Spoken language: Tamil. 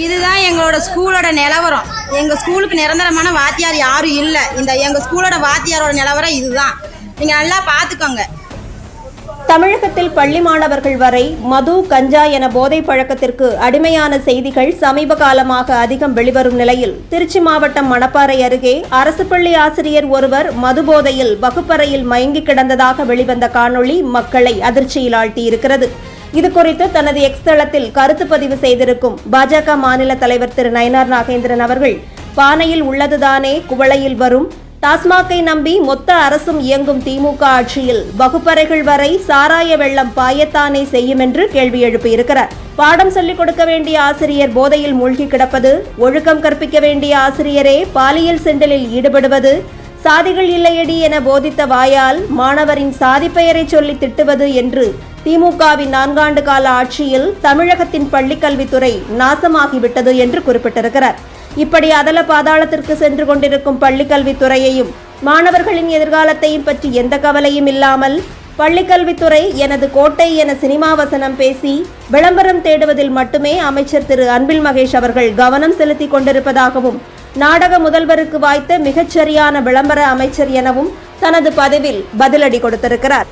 இதுதான் எங்களோட ஸ்கூலோட நிலவரம். எங்கள் ஸ்கூலுக்கு நிரந்தரமான வாத்தியார் யாரும் இல்லை. எங்கள் ஸ்கூலோட வாத்தியாரோட நிலவரம் இதுதான். நீங்கள் நல்லா பார்த்துக்கோங்க. தமிழகத்தில் பள்ளி மாணவர்கள் வரை மது, கஞ்சா என போதை பழக்கத்திற்கு அடிமையான செய்திகள் சமீப காலமாக அதிகம் வெளிவரும் நிலையில் திருச்சி மாவட்டம் மணப்பாறை அருகே அரசு பள்ளி ஆசிரியர் ஒருவர் மது போதையில் வகுப்பறையில் மயங்கி கிடந்ததாக வெளிவந்த காணொளி மக்களை அதிர்ச்சியில் ஆழ்த்தியிருக்கிறது. இதுகுறித்து தனது எக்ஸ் தளத்தில் கருத்து பதிவு செய்திருக்கும் பாஜக மாநில தலைவர் திரு நயினார் நாகேந்திரன் அவர்கள், பானையில் உள்ளதுதானே குவளையில் வரும், டாஸ்மாகை நம்பி மொத்த அரசும் இயங்கும் திமுக ஆட்சியில் வகுப்பறைகள் வரை சாராய வெள்ளம் பாயத்தானே செய்யும் என்று கேள்வி எழுப்பியிருக்கிறார். பாடம் சொல்லிக் கொடுக்க வேண்டிய ஆசிரியர் போதையில் மூழ்கி கிடப்பது, ஒழுக்கம் கற்பிக்க வேண்டிய ஆசிரியரே பாலியல் செண்டலில் ஈடுபடுவது, சாதிகள் இல்லையடி என போதித்த வாயால் மாணவரின் சாதி பெயரை சொல்லி திட்டுவது என்று திமுகவின் 4 ஆண்டு கால ஆட்சியில் தமிழகத்தின் பள்ளிக்கல்வித்துறை நாசமாகிவிட்டது என்று குறிப்பிட்டிருக்கிறார். இப்படி அதல பாதாளத்திற்கு சென்று கொண்டிருக்கும் பள்ளிக்கல்வித்துறையையும் மாணவர்களின் எதிர்காலத்தையும் பற்றி எந்த கவலையும் இல்லாமல் பள்ளிக்கல்வித்துறை எனது கோட்டை என சினிமா வசனம் பேசி விளம்பரம் தேடுவதில் மட்டுமே அமைச்சர் திரு அன்பில் மகேஷ் அவர்கள் கவனம் செலுத்தி கொண்டிருப்பதாகவும், நாடக முதல்வருக்கு வாய்த்த மிகச்சரியான விளம்பர அமைச்சர் எனவும் தனது பதிவில் பதிலடி கொடுத்திருக்கிறார்.